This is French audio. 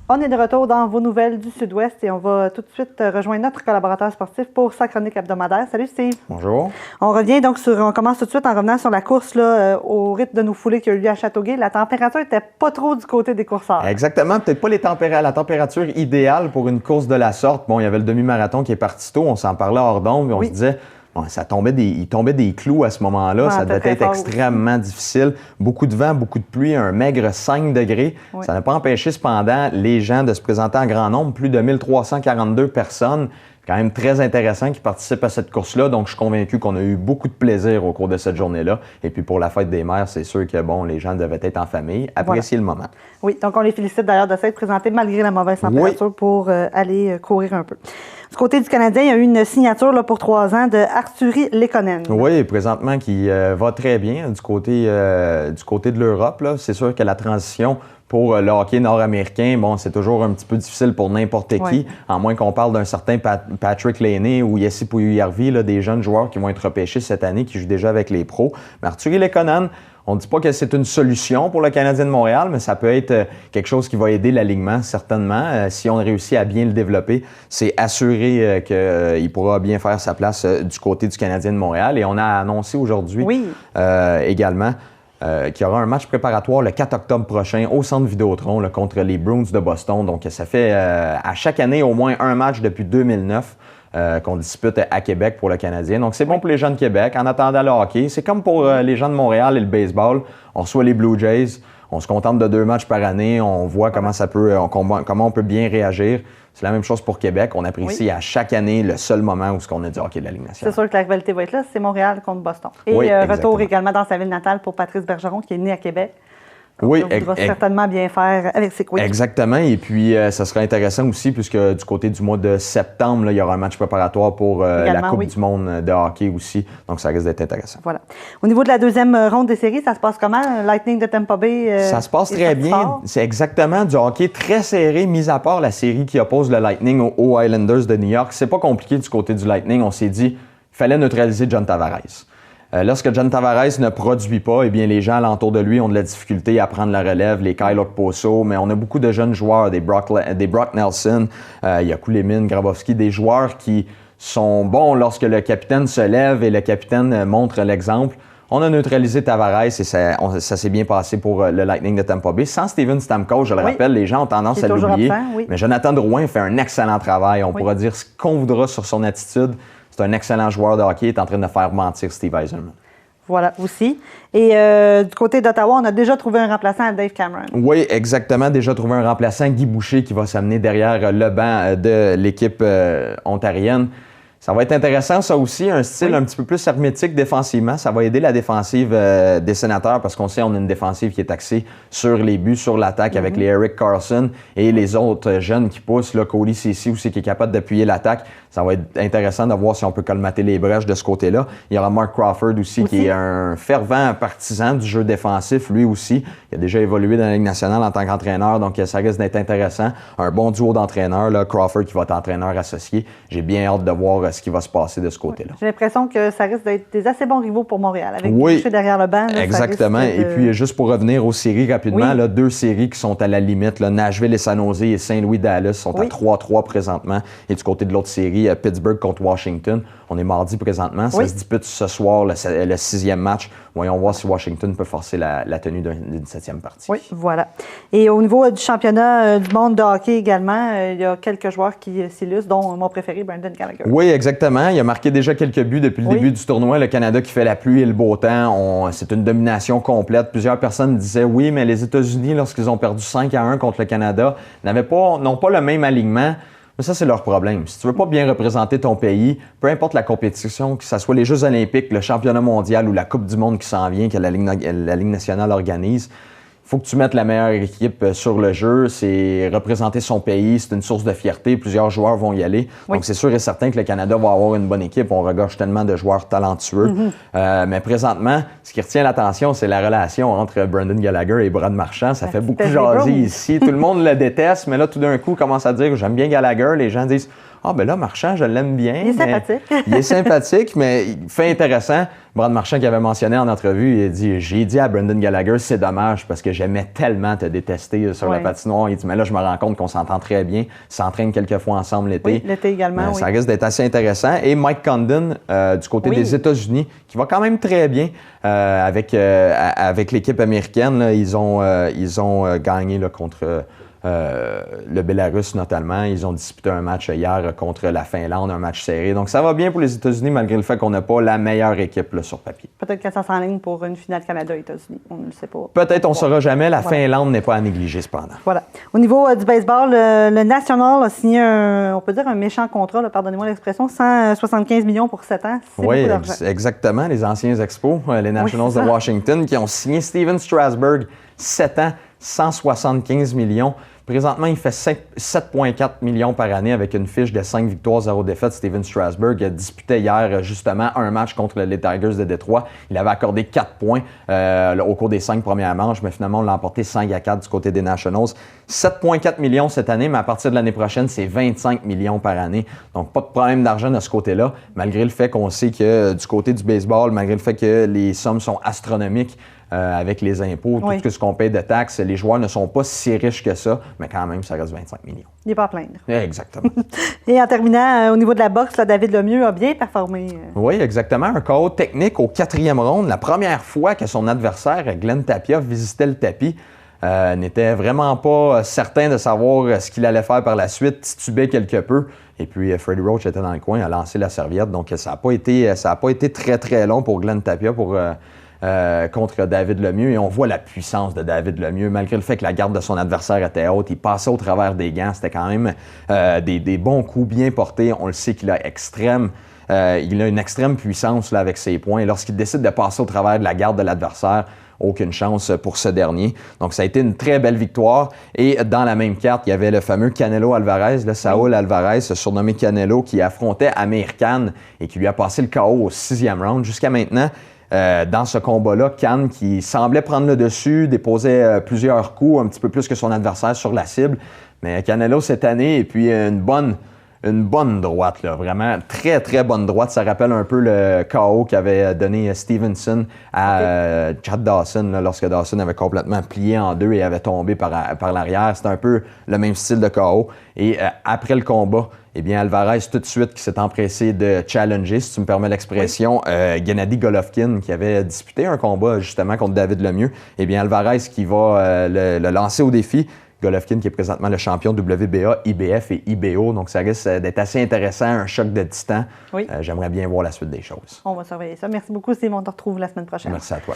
On est de retour dans vos nouvelles du Sud-Ouest et on va tout de suite rejoindre notre collaborateur sportif pour sa chronique hebdomadaire. Salut Steve. Bonjour. On revient donc on commence tout de suite en revenant sur la course là, au rythme de nos foulées qui a eu lieu à Châteauguay. La température n'était pas trop du côté des courseurs. Exactement, peut-être pas la température idéale pour une course de la sorte. Bon, il y avait le demi-marathon qui est parti tôt, on s'en parlait hors d'onde, mais on se disait... Bon, il tombait des clous à ce moment-là. Ça devait être extrêmement difficile. Beaucoup de vent, beaucoup de pluie, un maigre 5 degrés. Oui. Ça n'a pas empêché cependant les gens de se présenter en grand nombre. Plus de 1342 personnes. C'est quand même très intéressant qui participent à cette course-là. Donc, je suis convaincu qu'on a eu beaucoup de plaisir au cours de cette journée-là. Et puis, pour la fête des mères, c'est sûr que bon, les gens devaient être en famille, apprécier le moment. Oui, donc on les félicite d'ailleurs de s'être présentés malgré la mauvaise température pour aller courir un peu. Du côté du Canadien, il y a eu une signature là, pour 3 ans de Artturi Lekkonen. Oui, présentement qui va très bien du côté de l'Europe. C'est sûr que la transition pour le hockey nord-américain, bon, c'est toujours un petit peu difficile pour n'importe qui, à moins qu'on parle d'un certain Patrick Laine ou Jesse Puljujärvi, des jeunes joueurs qui vont être repêchés cette année, qui jouent déjà avec les pros. Mais Artturi Lekkonen, on ne dit pas que c'est une solution pour le Canadien de Montréal, mais ça peut être quelque chose qui va aider l'alignement, certainement. Si on réussit à bien le développer, c'est assuré qu'il pourra bien faire sa place du côté du Canadien de Montréal. Et on a annoncé aujourd'hui également qu'il y aura un match préparatoire le 4 octobre prochain au Centre Vidéotron là, contre les Bruins de Boston. Donc, ça fait à chaque année au moins un match depuis 2009. Qu'on dispute à Québec pour le Canadien. Donc, c'est bon pour les gens de Québec. En attendant le hockey, c'est comme pour les gens de Montréal et le baseball. On reçoit les Blue Jays. On se contente de 2 matchs par année. On voit comment on peut bien réagir. C'est la même chose pour Québec. On apprécie à chaque année le seul moment où on a du hockey de la Ligue nationale. C'est sûr que la rivalité va être là. C'est Montréal contre Boston. Et retour également dans sa ville natale pour Patrice Bergeron, qui est né à Québec. Oui, il va certainement bien faire avec ses coéquipiers. Exactement. Et puis, ça sera intéressant aussi, puisque du côté du mois de septembre, là, il y aura un match préparatoire pour la Coupe du monde de hockey aussi. Donc, ça risque d'être intéressant. Voilà. Au niveau de la deuxième ronde des séries, ça se passe comment? Lightning de Tampa Bay? Ça se passe très bien. C'est exactement du hockey très serré, mis à part la série qui oppose le Lightning aux Islanders de New York. C'est pas compliqué du côté du Lightning. On s'est dit, il fallait neutraliser John Tavares. Lorsque John Tavares ne produit pas, eh bien, les gens alentour de lui ont de la difficulté à prendre la relève, les Kyle Okposo, mais on a beaucoup de jeunes joueurs, des Brock Nelson, il y a Kulemin, Grabowski, des joueurs qui sont bons lorsque le capitaine se lève et le capitaine montre l'exemple. On a neutralisé Tavares et ça s'est bien passé pour le Lightning de Tampa Bay. Sans Steven Stamkos, je le rappelle, les gens ont tendance à l'oublier. Mais Jonathan Drouin fait un excellent travail. On pourra dire ce qu'on voudra sur son attitude. C'est un excellent joueur de hockey, il est en train de faire mentir Steve Yzerman. Voilà, aussi. Et du côté d'Ottawa, on a déjà trouvé un remplaçant à Dave Cameron. Oui, exactement. Déjà trouvé un remplaçant, Guy Boucher, qui va s'amener derrière le banc de l'équipe ontarienne. Ça va être intéressant, ça aussi, un style un petit peu plus hermétique défensivement. Ça va aider la défensive des Sénateurs parce qu'on sait qu'on a une défensive qui est axée sur les buts, sur l'attaque avec les Erik Karlsson et les autres jeunes qui poussent, là, Cody Ceci aussi qui est capable d'appuyer l'attaque. Ça va être intéressant de voir si on peut colmater les brèches de ce côté-là. Il y aura Mark Crawford aussi qui est un fervent partisan du jeu défensif, lui aussi. Il a déjà évolué dans la Ligue nationale en tant qu'entraîneur, donc ça risque d'être intéressant. Un bon duo d'entraîneurs, là, Crawford qui va être entraîneur associé. J'ai bien hâte de voir ce qui va se passer de ce côté-là. J'ai l'impression que ça risque d'être des assez bons rivaux pour Montréal, avec Boucher derrière le banc. Là, exactement. Et puis, juste pour revenir aux séries rapidement, là, 2 séries qui sont à la limite. Là, Nashville et San Jose et Saint-Louis-Dallas sont à 3-3 présentement. Et du côté de l'autre série, Pittsburgh contre Washington. On est mardi présentement. Ça se dispute ce soir, le 6e match. Voyons voir si Washington peut forcer la tenue d'une 7e partie. Oui, voilà. Et au niveau du championnat du monde de hockey également, il y a quelques joueurs qui s'illustrent, dont mon préféré, Brendan Gallagher. Oui, exactement. Il a marqué déjà quelques buts depuis le début du tournoi. Le Canada qui fait la pluie et le beau temps. C'est une domination complète. Plusieurs personnes disaient oui, mais les États-Unis, lorsqu'ils ont perdu 5-1 contre le Canada, n'ont pas le même alignement. Mais ça, c'est leur problème. Si tu veux pas bien représenter ton pays, peu importe la compétition, que ce soit les Jeux olympiques, le championnat mondial ou la Coupe du monde qui s'en vient, que la Ligue nationale organise, il faut que tu mettes la meilleure équipe sur le jeu. C'est représenter son pays, c'est une source de fierté. Plusieurs joueurs vont y aller. Donc, c'est sûr et certain que le Canada va avoir une bonne équipe. On regorge tellement de joueurs talentueux. Mais présentement, ce qui retient l'attention, c'est la relation entre Brendan Gallagher et Brad Marchand. Ça fait beaucoup jaser ici. Tout le monde le déteste, mais là, tout d'un coup, commence à dire « j'aime bien Gallagher ». Les gens disent « Ah, ben là, Marchand, je l'aime bien. Il est sympathique. Il est sympathique, mais fait intéressant. Brad Marchand qui avait mentionné en entrevue, il a dit, j'ai dit à Brendan Gallagher, c'est dommage parce que j'aimais tellement te détester sur la patinoire. Il dit, mais là, je me rends compte qu'on s'entend très bien. Ils s'entraînent quelques fois ensemble l'été. Oui, l'été également, Ça risque d'être assez intéressant. Et Mike Condon, du côté des États-Unis, qui va quand même très bien avec l'équipe américaine. Là, ils ont gagné là, contre le Bélarus notamment. Ils ont disputé un match hier contre la Finlande, un match serré. Donc ça va bien pour les États-Unis malgré le fait qu'on n'a pas la meilleure équipe là, sur papier. Peut-être que ça s'enligne pour une finale Canada-États-Unis. On ne le sait pas. Peut-être, on ne saura jamais. La Finlande n'est pas à négliger cependant. Voilà. Au niveau du baseball, le National a signé on peut dire un méchant contrat, là, pardonnez-moi l'expression, 175 millions pour 7 ans. C'est beaucoup d'argent. Exactement. Les anciens Expos, les Nationals de Washington, qui ont signé Steven Strasburg, 7 ans, 175 millions. Présentement, il fait 7,4 millions par année avec une fiche de 5 victoires, 0 défaites. Steven Strasburg a disputé hier justement un match contre les Tigers de Détroit. Il avait accordé 4 points au cours des 5 premières manches, mais finalement, on l'a emporté 5-4 du côté des Nationals. 7,4 millions cette année, mais à partir de l'année prochaine, c'est 25 millions par année. Donc, pas de problème d'argent de ce côté-là, malgré le fait qu'on sait que du côté du baseball, malgré le fait que les sommes sont astronomiques, avec les impôts, tout ce qu'on paye de taxes, les joueurs ne sont pas si riches que ça, mais quand même, ça reste 25 millions. Il n'est pas à plaindre. Exactement. Et en terminant, au niveau de la boxe, là, David Lemieux a bien performé. Oui, exactement. Un KO technique au 4e round. La première fois que son adversaire, Glenn Tapia, visitait le tapis, n'était vraiment pas certain de savoir ce qu'il allait faire par la suite, titubait quelque peu. Et puis, Freddie Roach était dans le coin, a lancé la serviette. Donc, ça n'a pas été très, très long pour Glenn Tapia contre David Lemieux. Et on voit la puissance de David Lemieux. Malgré le fait que la garde de son adversaire était haute, il passait au travers des gants. C'était quand même des bons coups bien portés. On le sait qu'il a il a une extrême puissance là, avec ses poings. Et lorsqu'il décide de passer au travers de la garde de l'adversaire, aucune chance pour ce dernier. Donc, ça a été une très belle victoire. Et dans la même carte, il y avait le fameux Canelo Alvarez, Saúl Alvarez, surnommé Canelo, qui affrontait Amir Khan et qui lui a passé le KO au 6e round. Jusqu'à maintenant, dans ce combat-là, Khan, qui semblait prendre le dessus, déposait plusieurs coups, un petit peu plus que son adversaire sur la cible. Mais Canelo cette année, et puis une bonne droite, là, vraiment très, très bonne droite. Ça rappelle un peu le KO qu'avait donné Stevenson à Chad Dawson, là, lorsque Dawson avait complètement plié en deux et avait tombé par l'arrière. C'était un peu le même style de KO. Et après le combat, eh bien, Alvarez, tout de suite, qui s'est empressé de challenger, si tu me permets l'expression, Gennady Golovkin, qui avait disputé un combat justement contre David Lemieux. Eh bien, Alvarez qui va le lancer au défi. Golovkin qui est présentement le champion WBA, IBF et IBO. Donc, ça risque d'être assez intéressant, un choc de titan. Oui. J'aimerais bien voir la suite des choses. On va surveiller ça. Merci beaucoup, Steve. On te retrouve la semaine prochaine. Merci à toi.